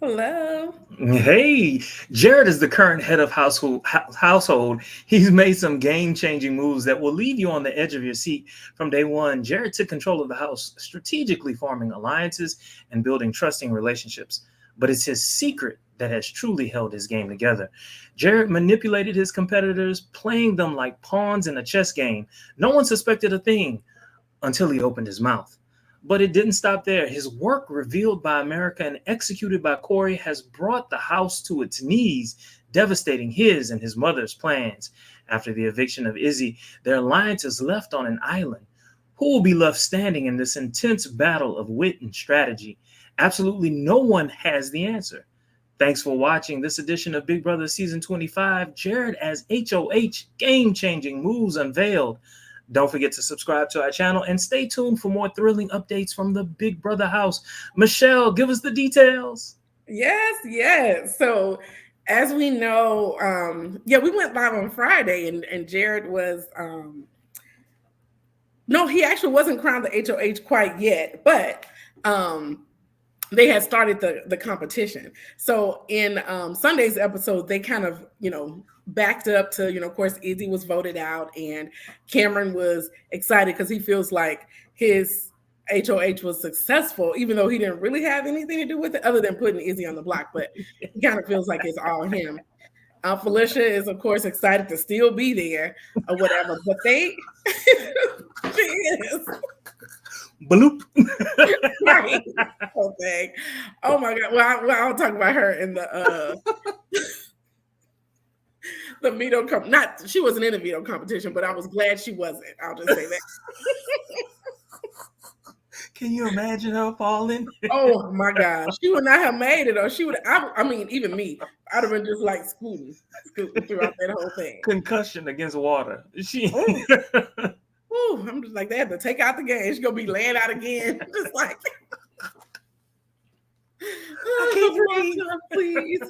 Hello. Hey, Jared is the current head of household. He's made some game-changing moves that will leave you on the edge of your seat from day one. Jared took control of the house, strategically forming alliances and building trusting relationships. But it's his secret that has truly held his game together. Jared manipulated his competitors, playing them like pawns in a chess game. No one suspected a thing until he opened his mouth. But it didn't stop there. His work, revealed by America and executed by Cory, has brought the house to its knees, devastating his and his mother's plans. After the eviction of Izzy, their alliance is left on an island. Who will be left standing in this intense battle of wit and strategy? Absolutely no one has the answer. Thanks for watching this edition of Big Brother Season 25. Jared as HOH, game-changing moves unveiled. Don't forget to subscribe to our channel and stay tuned for more thrilling updates from the Big Brother house. Michelle, give us the details. Yes. So, as we know, we went live on Friday, and Jared was no, he actually wasn't crowned the HOH quite yet, but they had started the competition. So in Sunday's episode, they kind of backed up to of course Izzy was voted out, and Cameron was excited because he feels like his HOH was successful, even though he didn't really have anything to do with it other than putting Izzy on the block. But he kind of feels like it's all him. Felicia is, of course, excited to still be there or whatever, but she is. Bloop. Right. Okay. Oh my God. Well, I'll talk about her in the the veto she wasn't in a veto competition, but I was glad she wasn't. I'll just say that. Can you imagine her falling? Oh my gosh. She would not have made it, or she would even me, I'd have been just like scooting throughout that whole thing. Concussion against water. Ooh, I'm just like, they had to take out the game. She's gonna be laying out again. Just like please.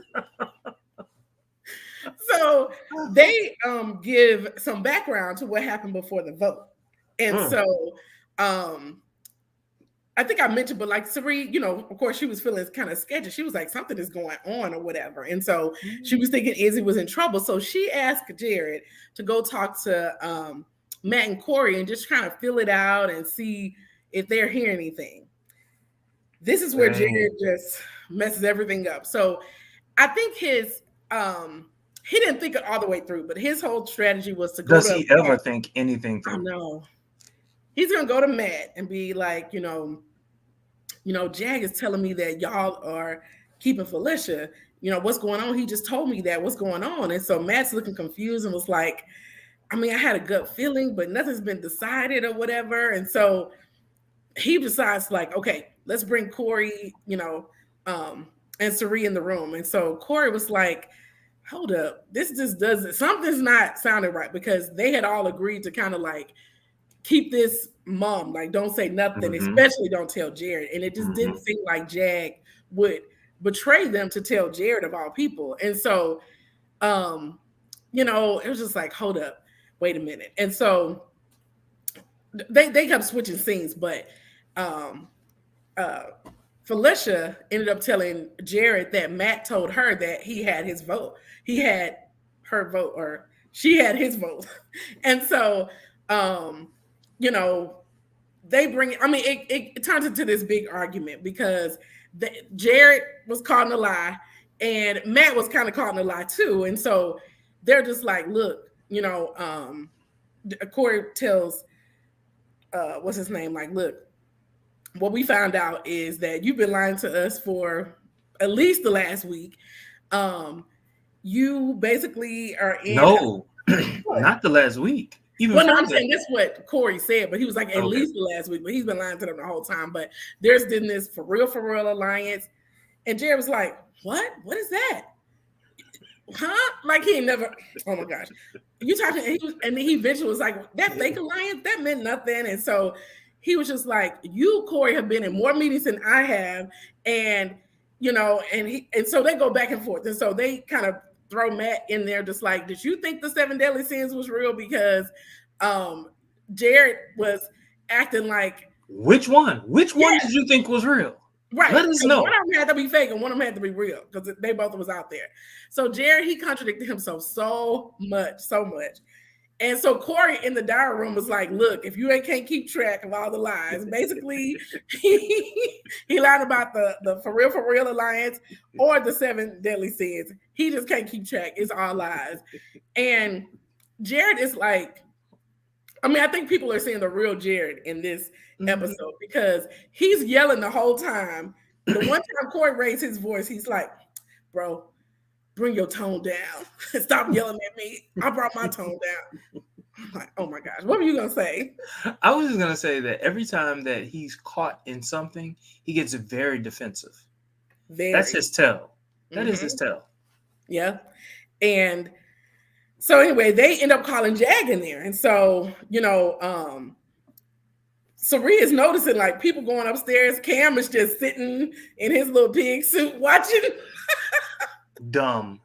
So they give some background to what happened before the vote. And so I think I mentioned, but like Sari, of course she was feeling kind of sketchy. She was like, something is going on or whatever. And so she was thinking Izzy was in trouble. So she asked Jared to go talk to Matt and Cory and just kind of fill it out and see if they're hearing anything. This is where Jared just messes everything up. So I think his he didn't think it all the way through, but his whole strategy was to go Does he ever think anything through? I know. He's gonna go to Matt and be like, Jag is telling me that y'all are keeping Felicia. What's going on? He just told me that. What's going on? And so Matt's looking confused and was like, I had a gut feeling, but nothing's been decided or whatever. And so he decides, like, okay, let's bring Cory, and Sari in the room. And so Cory was like, hold up, this just doesn't, something's not sounding right, because they had all agreed to kind of like keep this mum, like, don't say nothing, especially don't tell Jared. And it just didn't seem like Jag would betray them to tell Jared of all people. And so, it was just like, hold up, wait a minute. And so they kept switching scenes, but Felicia ended up telling Jared that Matt told her that he had his vote. He had her vote, or she had his vote. And so, they bring, it turns into this big argument because Jared was caught in a lie and Matt was kind of caught in a lie too. And so they're just like, look, Cory tells, what's his name? Like, look, what we found out is that you've been lying to us for at least the last week. You basically are in. No, not the last week. I'm saying that's what Cory said, but he was like, at least the last week, but he's been lying to them the whole time. But there's been this for real alliance. And Jared was like, what? What is that? Huh? Like, he ain't never, oh my gosh. You talking, and he eventually was like, that fake alliance, that meant nothing. And so he was just like, you, Cory, have been in more meetings than I have. And, and so they go back and forth. And so they kind of throw Matt in there, just like, did you think the 7 deadly sins was real? Because Jared was acting like, which one did you think was real? Right. Let us So one know. of them had to be fake and one of them had to be real because they both was out there. So Jared, he contradicted himself so much, so much. And so Cory in the diary room was like, look, if you can't keep track of all the lies, basically he lied about the for real alliance or the 7 deadly sins. He just can't keep track. It's all lies. And Jared is like, I mean, I think people are seeing the real Jared in this episode because he's yelling the whole time. The one time Cory raised his voice, he's like, bro, bring your tone down. Stop yelling at me. I brought my tone down. I'm like, oh my gosh, what were you gonna say? I was just gonna say that every time that he's caught in something, he gets very defensive. That's Very. his tell. That is his tell. Yeah. And so anyway, they end up calling Jag in there. And so, Sari is noticing like people going upstairs. Cam is just sitting in his little pig suit watching. Dumb.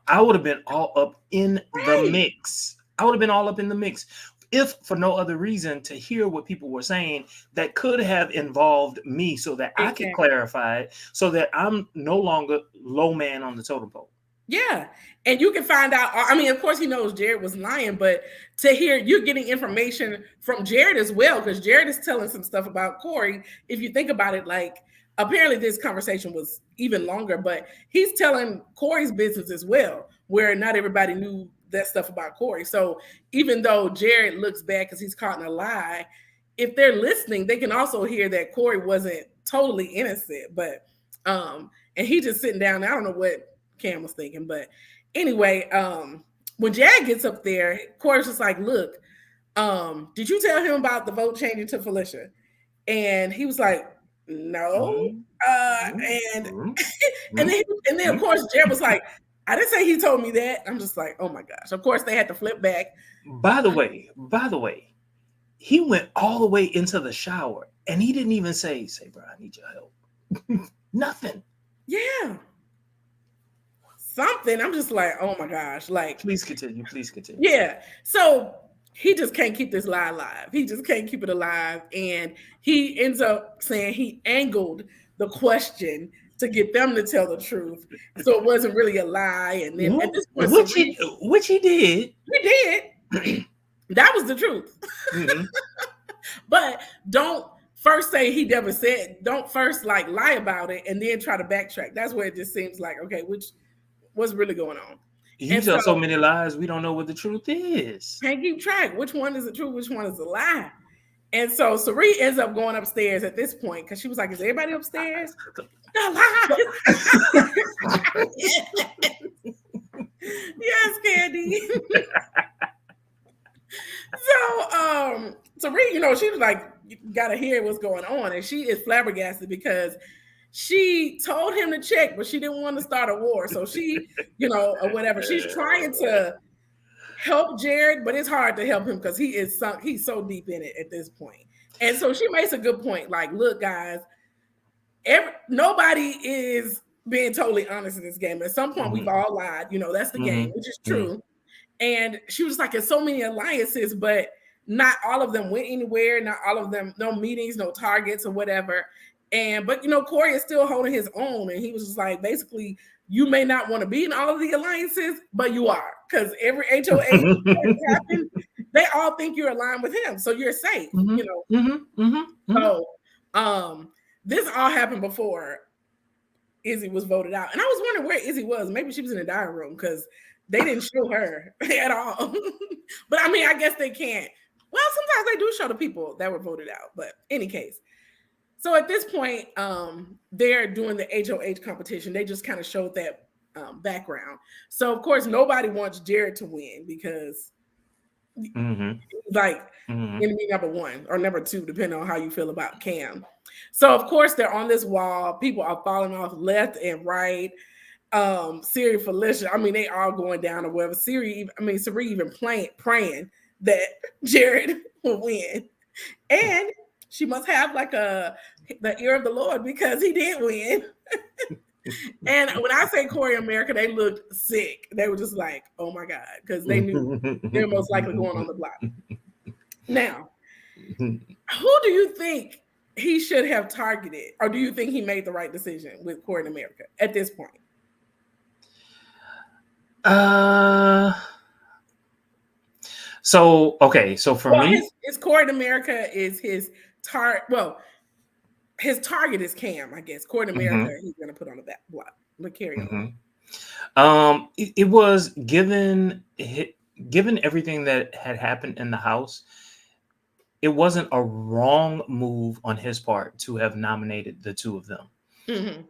I would have been all up in the mix. If for no other reason to hear what people were saying that could have involved me so that I could clarify it so that I'm no longer low man on the totem pole. Yeah. And you can find out. I mean, of course, he knows Jared was lying, but to hear you're getting information from Jared as well, because Jared is telling some stuff about Cory. If you think about it, like apparently this conversation was even longer, but he's telling Cory's business as well, where not everybody knew that stuff about Cory. So even though Jared looks bad because he's caught in a lie, if they're listening, they can also hear that Cory wasn't totally innocent. But and he just sitting down. I don't know what Cam was thinking, but anyway, when Jag gets up there, Cory's just like, look, did you tell him about the vote changing to Felicia? And he was like, no. And then of course Jared was like, I didn't say he told me that. I'm just like, oh my gosh. Of course they had to flip back. By the way, he went all the way into the shower and he didn't even say, bro, I need your help. Nothing. Yeah. Something. I'm just like, oh my gosh. Like, please continue. Yeah. So he just can't keep this lie alive. He just can't keep it alive. And he ends up saying he angled the question to get them to tell the truth. So it wasn't really a lie. And then at this point, which he did. He did. That was the truth. But don't first say he never said, don't first like lie about it and then try to backtrack. That's where it just seems like, okay, what's really going on? You tell so many lies, we don't know what the truth is. Can't keep track. Which one is the truth? Which one is the lie? And so Sari ends up going upstairs at this point because she was like, is everybody upstairs? Yes, Candy. So Sari, she was like, you gotta hear what's going on. And she is flabbergasted because she told him to check, but she didn't want to start a war. So she, or whatever. She's trying to help Jared, but it's hard to help him because he's so deep in it at this point. And so she makes a good point. Like, look, guys, nobody is being totally honest in this game. At some point, we've all lied. That's the game, which is true. And she was like, there's so many alliances, but not all of them went anywhere. Not all of them, no meetings, no targets or whatever. But Cory is still holding his own. And he was just like, basically, you may not want to be in all of the alliances, but you are. Because every HOH happened, they all think you're aligned with him. So you're safe, So this all happened before Izzy was voted out. And I was wondering where Izzy was. Maybe she was in the dining room because they didn't show her at all. But I mean, I guess they can't. Well, sometimes they do show the people that were voted out. But any case. So at this point, they're doing the HOH competition. They just kind of showed that background. So of course, nobody wants Jared to win because enemy number 1 or number 2, depending on how you feel about Cam. So of course, they're on this wall. People are falling off left and right. Siri, Felicia, I mean, they all going down or whatever. Siri even praying that Jared will win. And she must have like the ear of the Lord because he did win. And when I say Cory America, they looked sick. They were just like, oh my God, because they knew they were most likely going on the block. Now, who do you think he should have targeted, or do you think he made the right decision with Cory in America at this point? So okay, so for Well, me, his Cory in America is his target. Well, his target is Cam, I guess. Cory in America, he's gonna put on the back block. But carry on. It was given everything that had happened in the house, it wasn't a wrong move on his part to have nominated the two of them.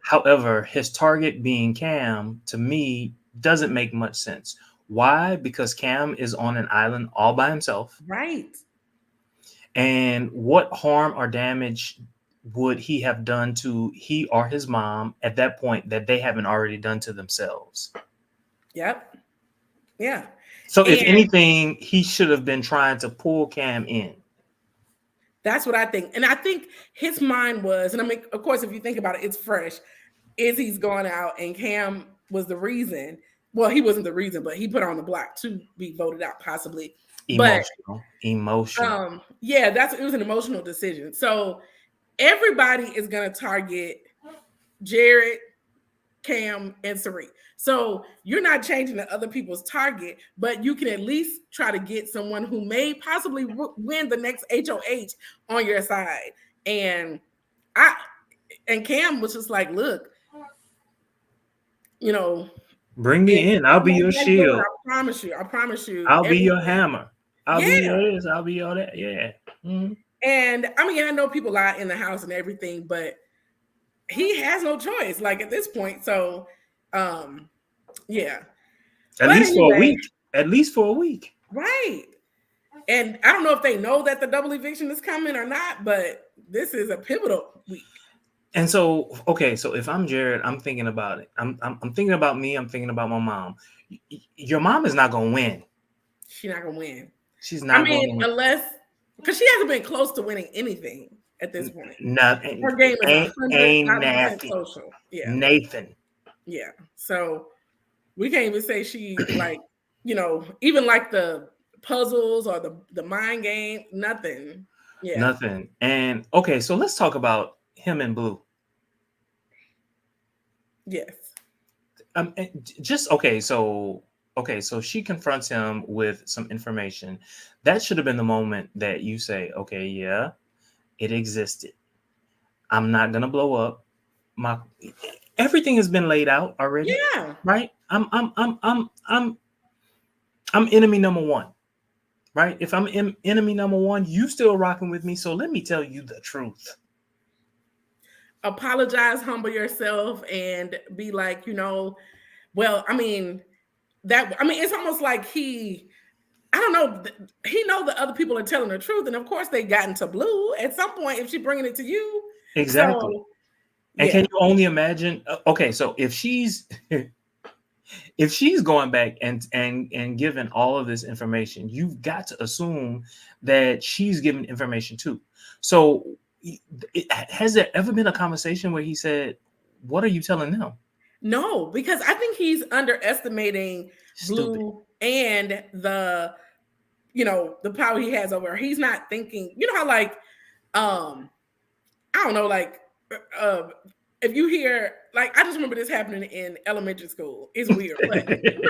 However, his target being Cam, to me, doesn't make much sense. Why? Because Cam is on an island all by himself. Right. And what harm or damage would he have done to he or his mom at that point that they haven't already done to themselves? Yep. Yeah. So if anything, he should have been trying to pull Cam in. That's what I think. And I think his mind was, and I mean, of course, if you think about it, it's fresh. Izzy's gone out and Cam was the reason. Well, he wasn't the reason, but he put on the block to be voted out, possibly. Emotional. Yeah, it was an emotional decision. So everybody is gonna target Jared, Cam, and Sari. So you're not changing the other people's target, but you can at least try to get someone who may possibly win the next HOH on your side. And Cam was just like, look, bring me in. I'll be your shield. I promise you. I'll be your hammer. I'll be your this. I'll be your that. Yeah. Mm-hmm. And I mean, I know people lie in the house and everything, but he has no choice, like at this point. So, yeah. At least for a week. Right. And I don't know if they know that the double eviction is coming or not, but this is a pivotal week. And so, okay, so if I'm Jared, I'm thinking about it. I'm thinking about me. I'm thinking about my mom. Your mom is not going to win. She's not going to win. She's not going to win. Unless, because she hasn't been close to winning anything at this point. Nothing. Her game is ain't social. Yeah. Nathan. Yeah. So we can't even say she like, even like the puzzles or the mind game, nothing. Yeah. Nothing. And okay, so let's talk about him and Blue. Yes. So she confronts him with some information. That should have been the moment that you say, okay, yeah, it existed. I'm not gonna blow up. Everything has been laid out already. Yeah. Right? I'm enemy number one. Right? If I'm enemy number one, you still rocking with me. So let me tell you the truth. Apologize, humble yourself, and be like, well, it's almost like he know the other people are telling the truth, and of course they got into Blue at some point if she's bringing it to you. Exactly. So, and can you only imagine? Okay, so if she's going back and giving all of this information, you've got to assume that she's giving information too. So has there ever been a conversation where he said, "What are you telling them?" No, because I think he's underestimating Blue and the power he has over her. He's not thinking, how like, I don't know, like, if you hear, like, I just remember this happening in elementary school. It's weird, but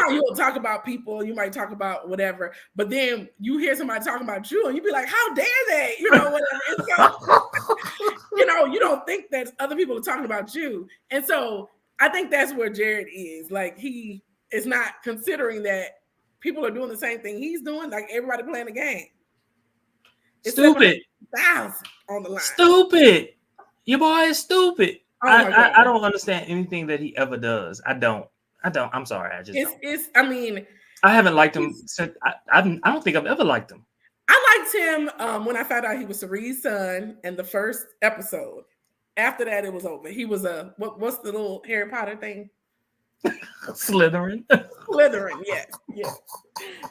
you'll talk about people, you might talk about whatever, but then you hear somebody talking about you, and you be like, "How dare they?" Whatever. And so, you don't think that other people are talking about you, and so I think that's where Jared is. Like, he is not considering that people are doing the same thing he's doing. Like, everybody playing the game. Stupid. 1,000 on the line. Stupid. Your boy is stupid. I don't understand anything that he ever does. I don't. I'm sorry. I just don't. I haven't liked him since. I don't think I've ever liked him. I liked him when I found out he was Cerie's son in the first episode. After that, it was over. He was what's the little Harry Potter thing? Slytherin. Slytherin, yes.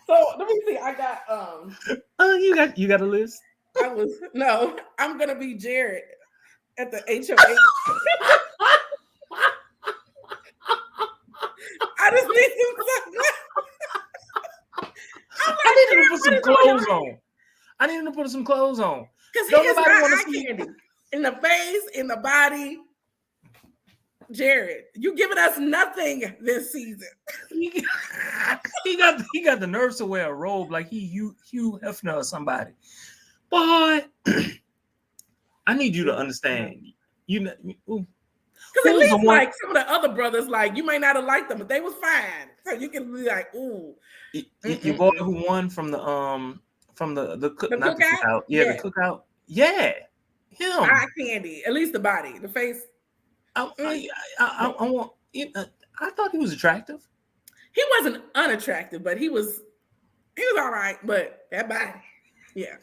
So let me see. I got you got a list? I'm gonna be Jared at the HOH. I just need I need him to put some clothes on. I need him to put some clothes on. Because he is not eye candy. in the face, in the body. Jared, you giving us nothing this season. He, he got the nerves to wear a robe like Hugh Hefner or somebody. Boy, I need you to understand. You know, Because at who's the least one? like some of the other brothers, like you may not have liked them, but they was fine. So you can be like, ooh, Your boy who won from the cook, the not the cookout, cookout, yeah, the yeah, cookout, yeah, him. eye candy. At least the body, the face. I, Mm. I, I want. I thought he was attractive. He wasn't unattractive, but he was all right. But that body, yeah,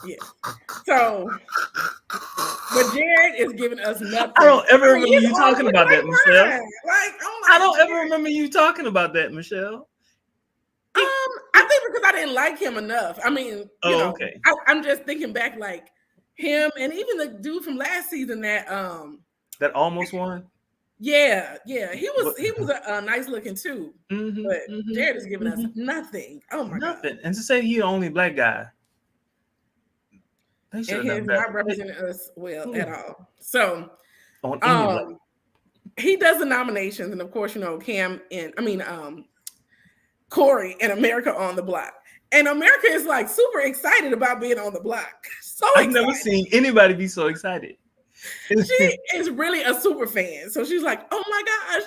yeah. So, but Jared is giving us nothing. I don't ever I mean, remember he's you all talking about that, Michelle. like I'm I like don't ever Jared. remember you talking about that, Michelle. I think because I didn't like him enough. I mean, Oh, okay. I'm just thinking back like him and even the dude from last season that That almost won. yeah, he But, was a nice looking too. But Jared is giving us nothing. Oh my god. nothing. And to say he the only black guy, they should And have he done is not better. representing us well at all. So On any level. he does the nominations, and of course, Cam and Cory and America on the Block. And America is like super excited about being on the block. So I've excited. never seen anybody be so excited. She is really a super fan. So she's like, oh my gosh,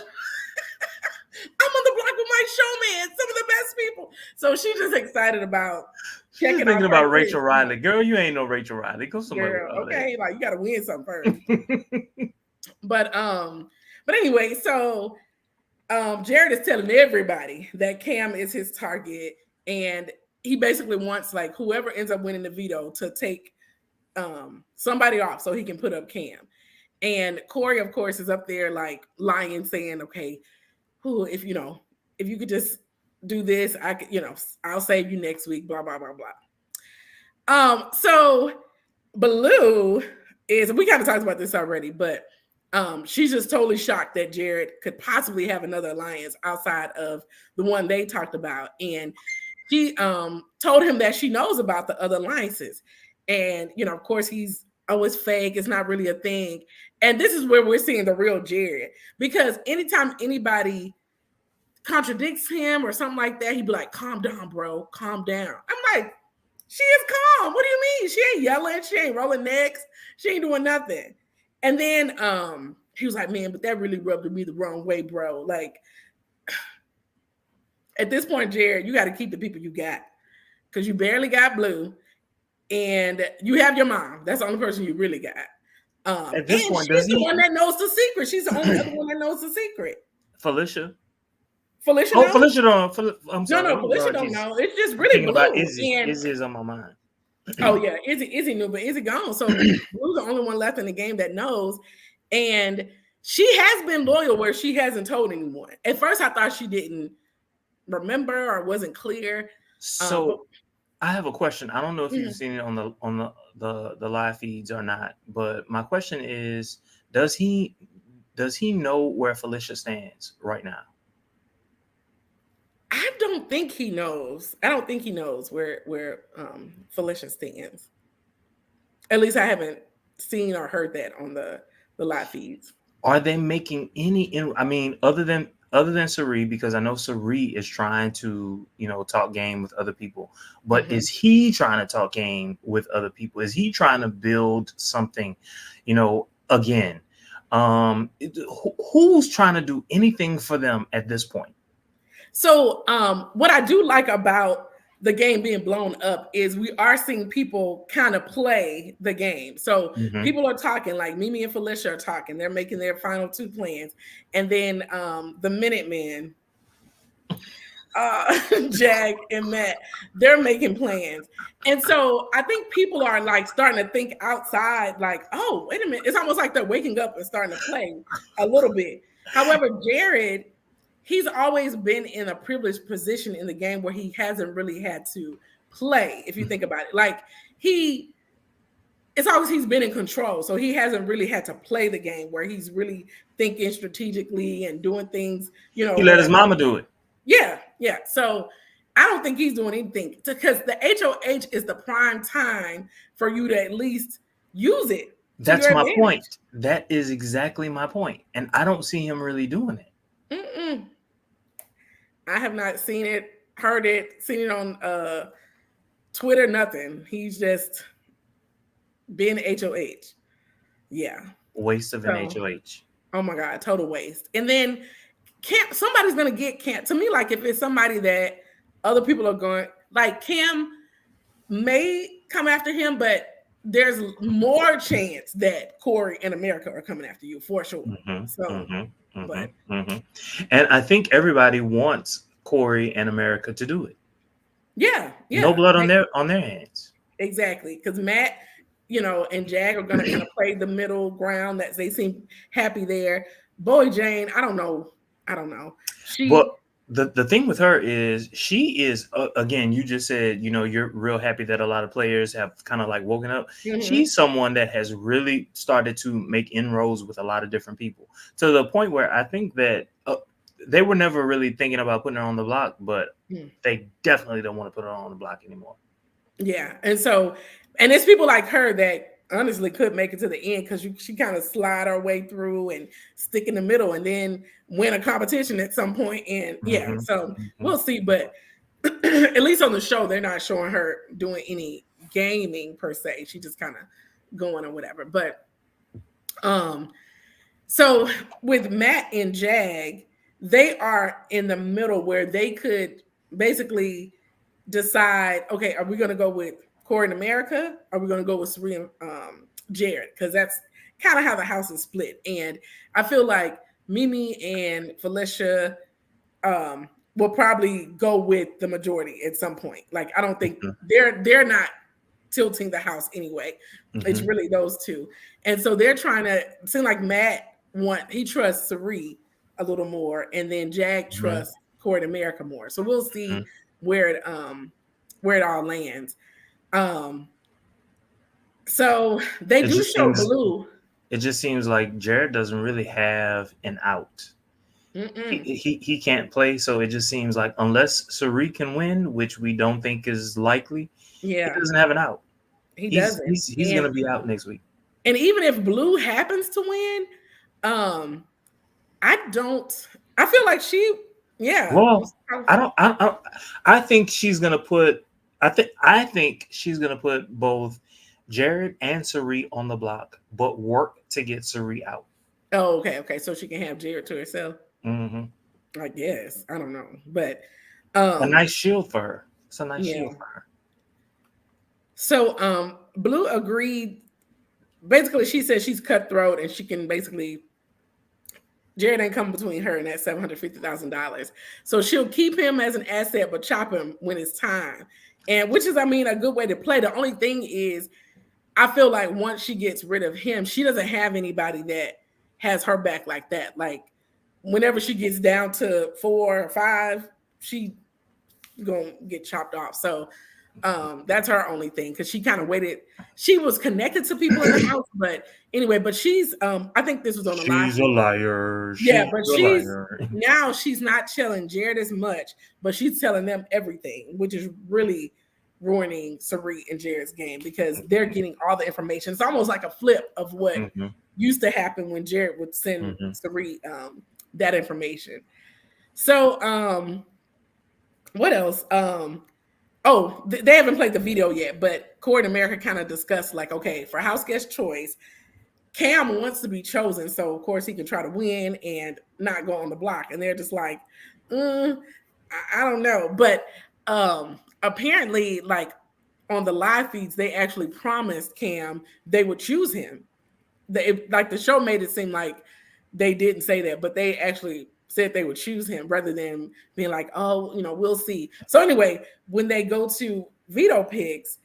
I'm on the block with my showman, some of the best people. So she's just excited about She's checking thinking off about her Rachel list. Riley. Girl, you ain't no Rachel Riley. Go somewhere Girl, with all okay, like you gotta win something first. that. But anyway, so Jared is telling everybody that Cam is his target, and he basically wants like whoever ends up winning the veto to take somebody off so he can put up Cam. And Cory, of course, is up there like lying, saying, "Okay, if you could just do this, I could, I'll save you next week." Blah blah blah blah. So Baloo is we kind of talked about this already, but she's just totally shocked that Jared could possibly have another alliance outside of the one they talked about, and she told him that she knows about the other alliances, and of course he's always fake. It's not really a thing, and this is where we're seeing the real Jared, because anytime anybody contradicts him or something like that, he'd be like, "Calm down, bro, calm down." I'm like, she is calm. What do you mean? She ain't yelling. She ain't rolling necks. She ain't doing nothing. And then he was like, "Man, but that really rubbed me the wrong way, bro." Like, at this point, Jared, you got to keep the people you got, because you barely got Blue, and you have your mom. That's the only person you really got. At this and point, she's the one that knows the secret. She's the only other one that knows the secret. Felicia. Felicia Oh, knows? Felicia don't. I'm sorry. No, Felicia don't know. It's just I'm really thinking Blue. about Izzy. And, Izzy is on my mind. oh yeah, Izzy knew, but Izzy gone. So Blue's the only one left in the game that knows. And she has been loyal where she hasn't told anyone. At first, I thought she didn't remember or wasn't clear. So I have a question. I don't know if you've seen it on the live feeds or not, but my question is, does he know where Felicia stands right now? I don't think he knows. I don't think he knows where Felicia stands. At least I haven't seen or heard that on the live feeds. Are they making any? I mean, other than Sari, because I know Sari is trying to talk game with other people, but is he trying to talk game with other people? Is he trying to build something? Again, who's trying to do anything for them at this point? So what I do like about the game being blown up is we are seeing people kind of play the game. So people are talking, like Mimi and Felicia are talking. They're making their final two plans. And then the Minutemen, Jag and Matt, they're making plans. And so I think people are like starting to think outside, like, oh, wait a minute. It's almost like they're waking up and starting to play a little bit. However, Jared, he's always been in a privileged position in the game where he hasn't really had to play, if you think about it. Like, he's been in control. So he hasn't really had to play the game where he's really thinking strategically and doing things, He let his mama do it. Yeah. So I don't think he's doing anything, because the HOH is the prime time for you to at least use it to That's your my advantage. point. That is exactly my point. And I don't see him really doing it. Mm-mm. I have not seen it, heard it, seen it on Twitter, nothing. He's just been HOH. Yeah. Waste of an So, HOH. oh my God, total waste. And then Cam, somebody's gonna get Cam. To me, like if it's somebody that other people are going, like Cam may come after him, but there's more chance that Cory and America are coming after you for sure. Mm-hmm, So, mm-hmm, but mm-hmm, mm-hmm. And I think everybody wants Cory and America to do it. yeah, No yeah, blood on their hands. exactly. Because Matt, and Jag are gonna kind of play the middle ground. That they seem happy there. Boy, Jane, I don't know. I don't know. But She, the thing with her is she is again, you just said, you're real happy that a lot of players have kind of like woken up. mhm. She's someone that has really started to make inroads with a lot of different people, to the point where I think that they were never really thinking about putting her on the block, but Mm. they definitely don't want to put her on the block anymore. Yeah, and so, and it's people like her that honestly could make it to the end because she kind of slide her way through and stick in the middle, and then win a competition at some point. And yeah, Hmm. so Hmm. we'll see. But at least on the show, they're not showing her doing any gaming per se. She just kind of going or whatever. But um, so with Matt and Jag, they are in the middle where they could basically decide, okay, are we going to go with Cory in America? Are we going to go with Serena Jared? Because that's kind of how the house is split. And I feel like Mimi and Felicia will probably go with the majority at some point. Like I don't think they're not tilting the house anyway. It's Hmm. really those two. And so they're trying to seem like Matt he trusts Sari a little more, and then Jag Hmm. trusts Court America more. So we'll see Hmm. where it all lands. Um so they It do just show seems Blue. it just seems like Jared doesn't really have an out. Mm-mm. He can't play, so it just seems like unless Sari can win, which we don't think is likely, he Yeah, doesn't have an out. he He's doesn't. he's he's gonna be out next week. And even if Blue happens to win, um I don't. I feel like she, yeah. Well, I don't. I think she's gonna put. I think she's gonna put both Jared and Sari on the block, but work to get Sari out. Oh, okay, okay. So she can have Jared to herself. Hmm. I guess I don't know, but A um, nice shield for her. It's a nice yeah. shield for her. So Blue agreed. Basically, she said she's cutthroat and she can basically Jared ain't come between her and that $750,000. So she'll keep him as an asset, but chop him when it's time. And which is, I mean, a good way to play. The only thing is, I feel like once she gets rid of him, she doesn't have anybody that has her back like that. Like whenever she gets down to 4 or 5, she gonna get chopped off. So that's her only thing because she kind of waited. She was connected to people in the house, but anyway, but she's I think this was on a live She's a feed. liar. Yeah, She's but a she's liar. now she's not telling Jared as much, but she's telling them everything, which is really ruining Sari and Jared's game because they're getting all the information. It's almost like a flip of what Hmm. used to happen when Jared would send Hmm. Sari that information. So what else? Oh, they haven't played the video yet, but Court America kind of discussed like, okay, for house guest choice, Cam wants to be chosen, so of course he can try to win and not go on the block. And they're just like, I don't know. But apparently, like on the live feeds, they actually promised Cam they would choose him. Like the show made it seem like they didn't say that, but they actually said they would choose him rather than being like, oh, we'll see. So anyway, when they go to veto picks,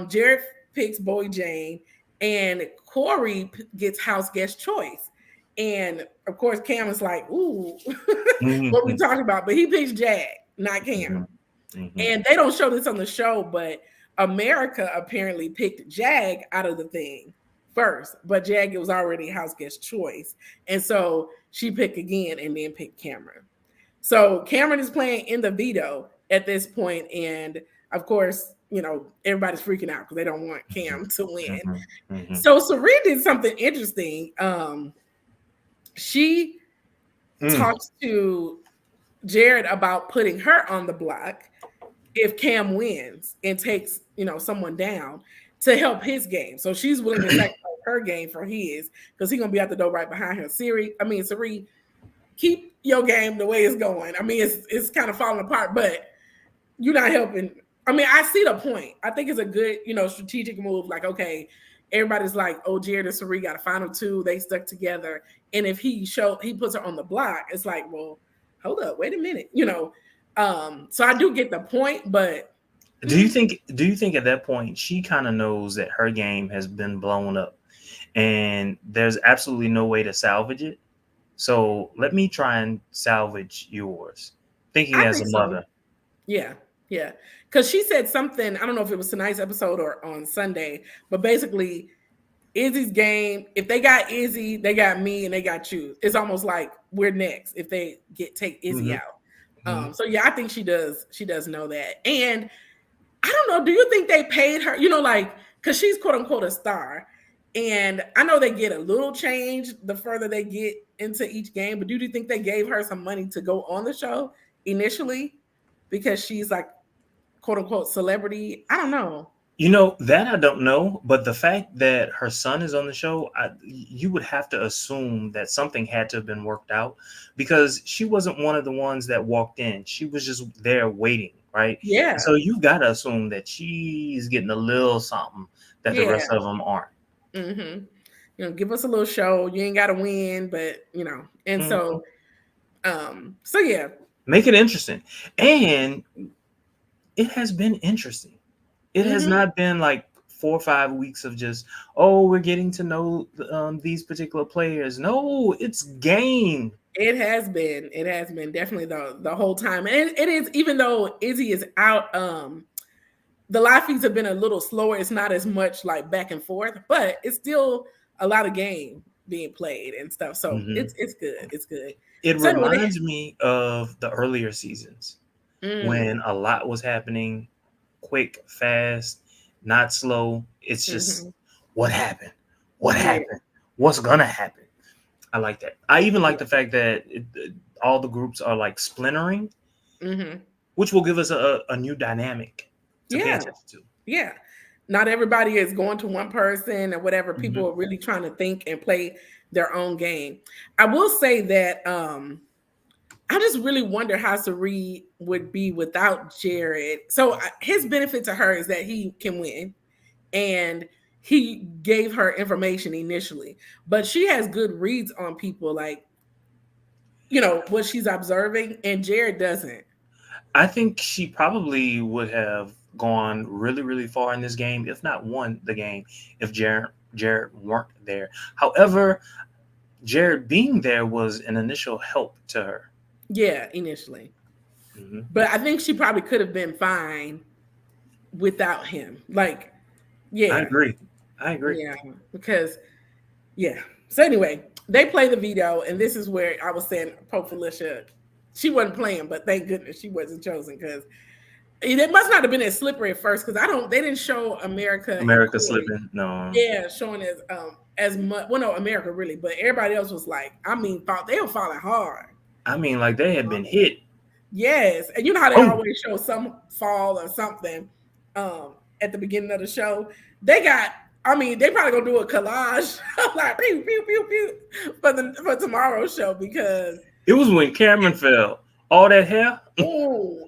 Jared picks Boy Jane, and Cory gets house guest choice. And of course, Cam is like, ooh, what we Hmm. talking about? But he picks Jag, not Cam. Hmm. Hmm. And they don't show this on the show, but America apparently picked Jag out of the thing first, but Jag was already house guest choice. And so she picked again and then picked Cameron. So Cameron is playing in the veto at this point, and of course, everybody's freaking out because they don't want Cam to win. Mm-hmm. Mm-hmm. So Serene did something interesting. She Mm. talks to Jared about putting her on the block if Cam wins and takes, someone down to help his game. So she's willing to sacrifice her game for his because he's gonna be out the door right behind her. Serene, keep your game the way it's going. I mean, it's kind of falling apart, but you're not helping. I mean, I see the point. I think it's a good, strategic move. Like, okay, everybody's like, oh, Jared and Serene got a final two. They stuck together. And if he puts her on the block, it's like, well, hold up, wait a minute, So I do get the point, but Do you think at that point she kind of knows that her game has been blown up and there's absolutely no way to salvage it? So let me try and salvage yours. Thinking I as think a so. mother. Yeah, yeah. Because she said something, I don't know if it was tonight's episode or on Sunday, but basically, Izzy's game, if they got Izzy, they got me and they got you. It's almost like we're next if they take Izzy Mm-hmm. out. Mm-hmm. So yeah, I think she does know that. And I don't know, do you think they paid her, like, because she's quote unquote a star. And I know they get a little change the further they get into each game, but do you think they gave her some money to go on the show initially because she's like quote unquote celebrity? I don't know. That I don't know, but the fact that her son is on the show, you would have to assume that something had to have been worked out because she wasn't one of the ones that walked in. She was just there waiting, right? Yeah. So you got to assume that she's getting a little something that the Yeah. rest of them aren't. Mm-hmm. Give us a little show. You ain't got to win, but and Mm-hmm. so yeah. Make it interesting. And it has been interesting. It has Mm-hmm. not been like 4 or 5 weeks of just, oh, we're getting to know these particular players. No, it's game. It has been. It has been definitely the whole time. And it is, even though Izzy is out, the live feeds have been a little slower. It's not as much like back and forth, but it's still a lot of game being played and stuff. So Hmm. it's good. It's good. It So anyway, reminds me of the earlier seasons when a lot was happening quick, fast, not slow. It's just mm-hmm. what happened? What Yeah. happened? What's going to happen? I like that. I even Yeah. like the fact that all the groups are like splintering, Mm-hmm. which will give us a new dynamic to pay Yeah. attention to. Yeah. Not everybody is going to one person or whatever. Hmm. People are really trying to think and play their own game. I will say that I just really wonder how Sari would be without Jared. So his benefit to her is that he can win, and he gave her information initially, but she has good reads on people, like what she's observing, and Jared doesn't. I think she probably would have gone really, really far in this game, if not won the game, if Jared weren't there. However, Jared being there was an initial help to her. Yeah, initially, Hmm. but I think she probably could have been fine without him. Like, I yeah, agree. I agree. yeah, because yeah. So anyway, they play the video, and this is where I was saying Pope Felicia, she wasn't playing, but thank goodness she wasn't chosen because it must not have been as slippery at first because they didn't show America and America Cory, slipping. No, yeah, showing as much. Well, no, America really, but everybody else was like, I mean, they were falling hard. I mean, like they had been hit. Yes, and you know how they Boom. always show some fall or something at the beginning of the show. They got, I mean, they probably gonna do a collage like pew pew pew pew for tomorrow's show because It was when Cameron fell. All that hair. oh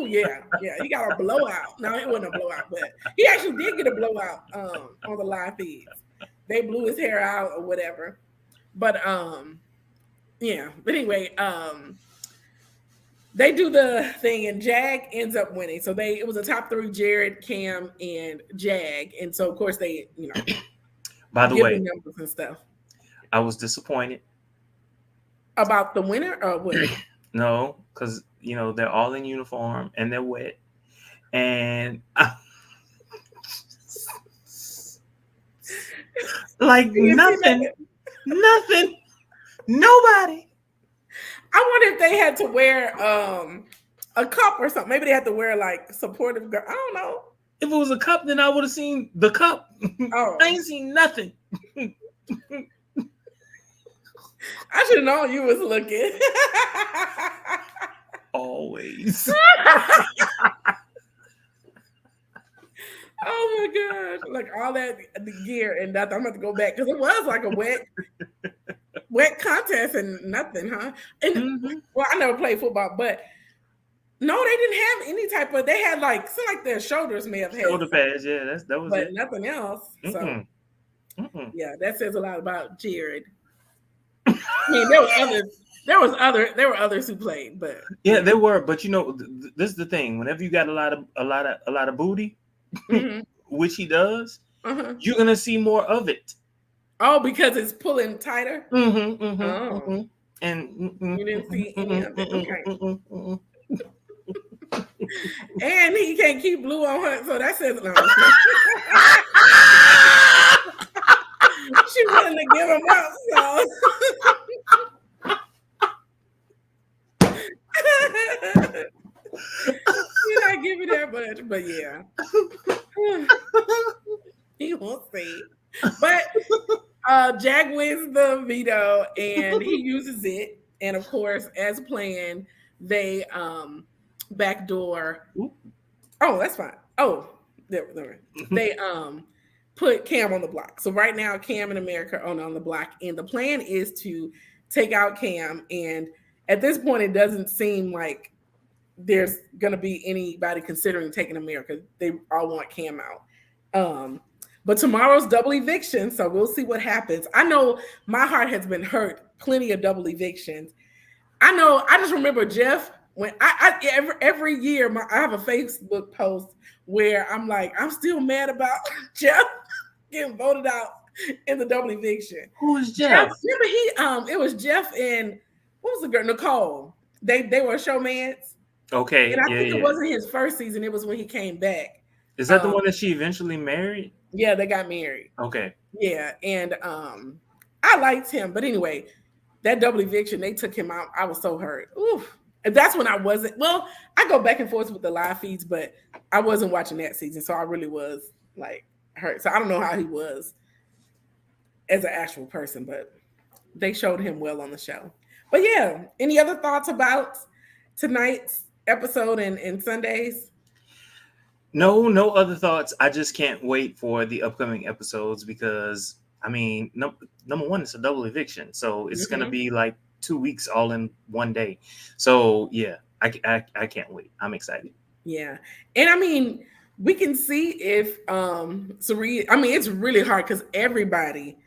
yeah, he got a blowout. No, it wasn't a blowout, but he actually did get a blowout on the live feeds. They blew his hair out or whatever. But yeah. But anyway, they do the thing and Jag ends up winning. So it was a top three: Jared, Cam, and Jag. And so of course they, By the give the way, numbers and stuff. I was disappointed. About the winner or what? No, because they're all in uniform and they're wet, and like You see that? nothing, nobody. I wonder if they had to wear a cup or something. Maybe they had to wear like supportive girl. I don't know. If it was a cup, then I would have seen the cup. I Oh, ain't seen nothing. I should have known you was looking. Always. Oh my gosh. Like all that the gear and nothing. I'm about to go back because it was like a wet contest and nothing, huh? And Mm-hmm. well, I never played football, but no, they didn't have any type of they had like seemed like their shoulders may have had Shoulder something, pads, yeah, that was but it. nothing else. So Mm-mm. Mm-mm. yeah, that says a lot about Jared. I mean, there were others. There were others who played, but Yeah, yeah. they were, but this is the thing. Whenever you got a lot of booty, Hmm. which he does, Uh-huh. you're gonna see more of it. Oh, because it's pulling tighter. Mm-hmm, mm-hmm, Oh, mm-hmm. And you didn't see any of it. Okay. mm-mm. And he can't keep blue on her, so that says no. She willing to give him up, so you're not giving that much, but yeah. He won't say. But Jag wins the veto and he uses it. And of course, as planned, they backdoor. Oh, that's fine. Oh, there. They put Cam on the block. So right now, Cam and America are on the block, and the plan is to take out Cam. And at this point, it doesn't seem like there's gonna be anybody considering taking America. They all want Cam out. But tomorrow's double eviction, so we'll see what happens. I know my heart has been hurt plenty of double evictions. I know. I just remember Jeff when every year I have a Facebook post where I'm like I'm still mad about Jeff getting voted out in the double eviction. Who is Jeff, Jeff? remember it was Jeff and what was the girl Nicole? They were showmans, and Okay, I yeah, think it yeah. wasn't his first season. It was when he came back. Is that the Um, one that she eventually married? yeah, they got married. Okay. Yeah, and I liked him, but anyway, that double eviction, they took him out. I was so hurt. Oof. And that's when I wasn't. Well, I go back and forth with the live feeds, but I wasn't watching that season, so I really was like hurt. So I don't know how he was as an actual person, but they showed him well on the show. But yeah, any other thoughts about tonight's episode and Sundays? No other thoughts. I just can't wait for the upcoming episodes because I mean, number one, it's a double eviction, so it's gonna Mm-hmm. be like 2 weeks all in one day. So yeah, I can't wait. I'm excited. Yeah. And I mean, we can see if Sari, I mean, it's really hard because everybody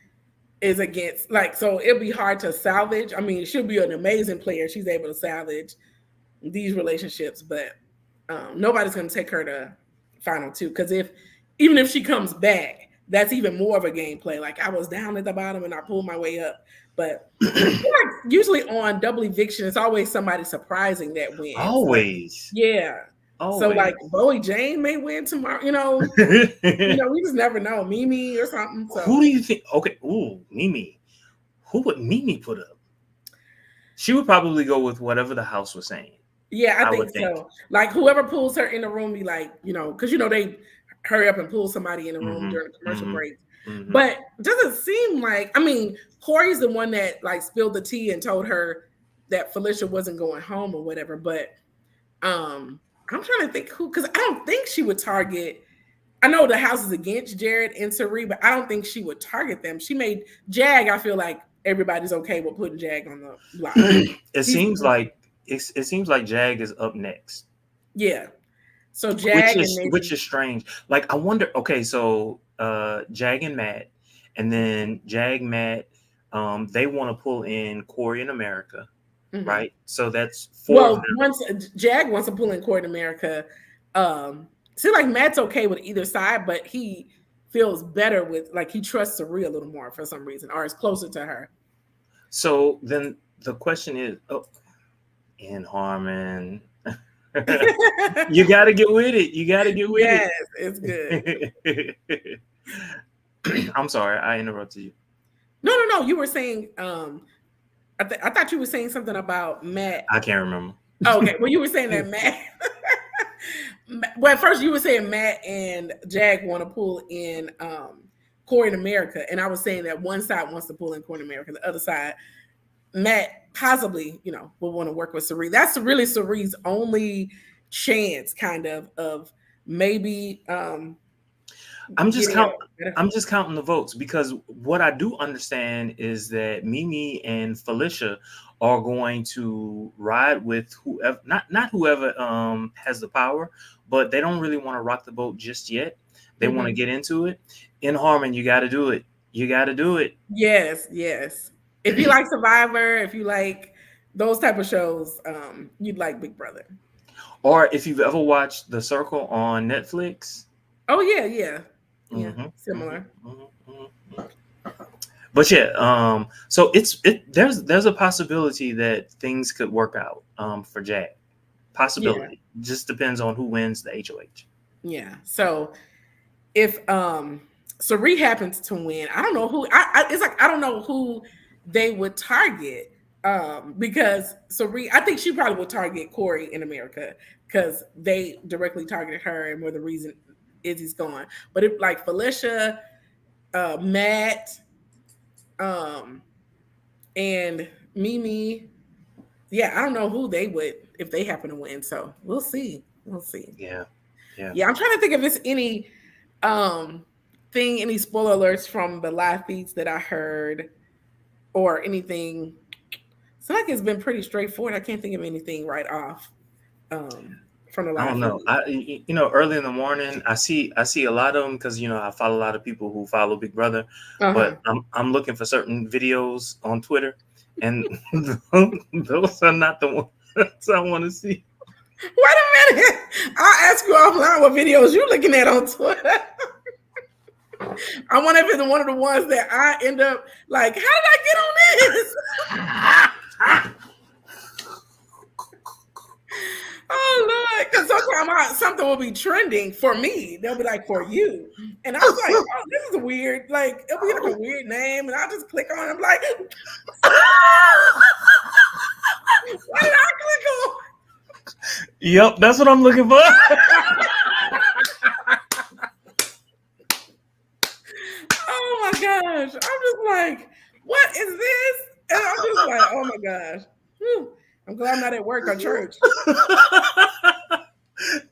is against like so it'll be hard to salvage. I mean, she'll be an amazing player. She's able to salvage these relationships, but nobody's gonna take her to final two. Because even if she comes back, that's even more of a gameplay. Like I was down at the bottom and I pulled my way up. But I feel like usually on double eviction, it's always somebody surprising that wins. Like, Always, yeah. So always. like Bowie Jane may win tomorrow. We just never know. Mimi or something. Who So do you think? Okay, ooh, Mimi. Who would Mimi put up? She would probably go with whatever the house was saying. yeah, I I think would think. so. Like whoever pulls her in the room, be like, because they hurry up and pull somebody in the room Mm-hmm, during the commercial mm-hmm, break. mm-hmm. But doesn't seem like I mean, Cory's the one that like spilled the tea and told her that Felicia wasn't going home or whatever. But I'm trying to think who because I don't think she would target. I know the house is against Jared and Sari, but I don't think she would target them. She made Jag. I feel like everybody's okay with putting Jag on the block. It He's seems like it seems like Jag is up next, yeah. So which Jag and is maybe which is strange. Like I wonder. Okay, so Jag and Matt, and then Jag Matt, they want to pull in Cory in America, mhm. right? So that's four of Well, them. once Jag wants to pull in Court America, seems like Matt's okay with either side, but he feels better with like he trusts Sari a little more for some reason, or is closer to her. So then the question is, oh, in Harmon, you got to get with it. You got to get with Yes, it's good. it. I'm sorry, I interrupted you. No. You were saying, I thought you were saying something about Matt. I can't remember. Oh, okay, well, you were saying that Matt, Well, at first you were saying Matt and Jack want to pull in Cory in America, and I was saying that one side wants to pull in Cory in America, the other side, Matt possibly, will want to work with Sari. That's really Sari's only chance, kind of maybe I'm just getting count. a better. I'm just counting the votes because what I do understand is that Mimi and Felicia are going to ride with whoever, not whoever has the power, but they don't really want to rock the boat just yet. They want to Mhm. get into it. In Harmon, you got to do it. You got to do it. Yes, yes. If you like Survivor, if you like those type of shows, you'd like Big Brother. Or if you've ever watched The Circle on Netflix. Oh yeah, yeah, yeah. hmm hmm Similar. hmm But yeah, so there's a possibility that things could work out for Jack. Yeah, Possibility. Just depends on who wins the HOH. yeah. So if Sari happens to win, I don't know who. It's like I don't know who they would target. Because Sari, I think she probably would target Cory in America because they directly targeted her and were the reason Izzy's gone. But if like Felicia, Matt, um, and Mimi, yeah, I don't know who they would if they happen to win. So we'll see. We'll see. Yeah, yeah. Yeah, I'm trying to think if it's any um any spoiler alerts from the live feeds that I heard or anything. So like it's been pretty straightforward. I can't think of anything right off um from the I live don't know. feed. Early in the morning, I see a lot of them because I follow a lot of people who follow Big Brother, Uh-huh. but I'm looking for certain videos on Twitter, and those are not the ones I want to see. Wait a minute. I'll ask you offline what videos you looking at on Twitter. I wonder if it's one of the ones that I end up like, how did I get on this? Oh Lord, because sometimes something will be trending for me. They'll be like for you, and I was like, oh, this is weird. Like it'll be like a weird name, and I'll just click on it. I'm like, why did I click on? Yep, that's what I'm looking for. Oh my gosh, I'm just like, what is this? And I'm just like, oh my gosh. Whew. I'm glad I'm not at work or church.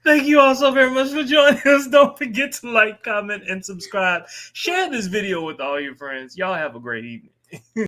Thank you all so very much for joining us. Don't forget to like, comment, and subscribe. Share this video with all your friends. Y'all have a great evening.